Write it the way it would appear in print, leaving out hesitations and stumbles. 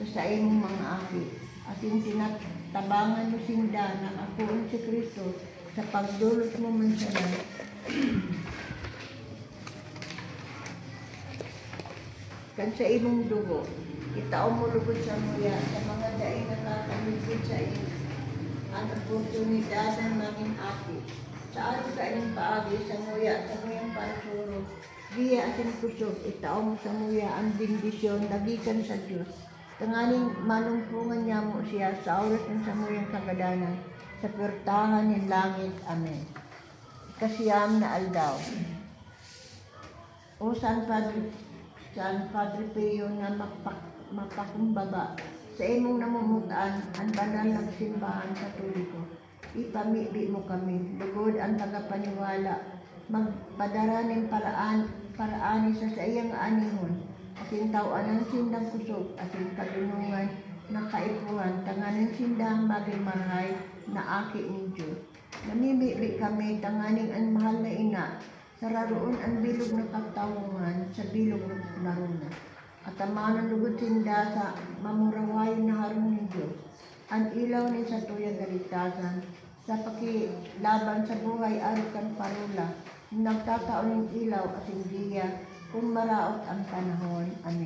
sa imong mga aki. Asin tinatabangan mo sinda na akoon si Kristo sa pagdulot mo man sila. Kan sa imong dugo, itaw mo lugod sa muya sa mga daing nakakamisid sa iyo. Ang oportunidad ng mangin aki. Sa araw sa inyong paagi sa muya, sa muyang parasuro. Giya asin kusog, itaw mo sa muya ang bendisyon, dagikan sa Diyos. Tanganing manungpungan niya mo siya sa oras ng sa muyang kagadanan, sa pertahan ng langit. Amen. Kasiyam na aldaw. O San Padre Pio na mapakumbaba sa imong namumutaan ang banal ng simbahan katoliko. Ipamibi mo kami, lugod ang tagapaniwala, magpadara ng paraani sa iyang anihon, asin tawan ang sindang kusog, asin kadunungan na kaipuhan, tanganing sindang magimarahay na aki ni Diyos. Namimibi kami, tanganing ang mahal na ina, sararoon ang bilog na katawungan sa bilog na runa. At amanan lugod sinda sa mamurawayon na harong ni Diyos. Ang ilaw ni sa tuyang galigtasan, sa pakilaban sa buhay arukan parula, nagtataon ng ilaw at hindiya kung maraot ang panahon. Amen.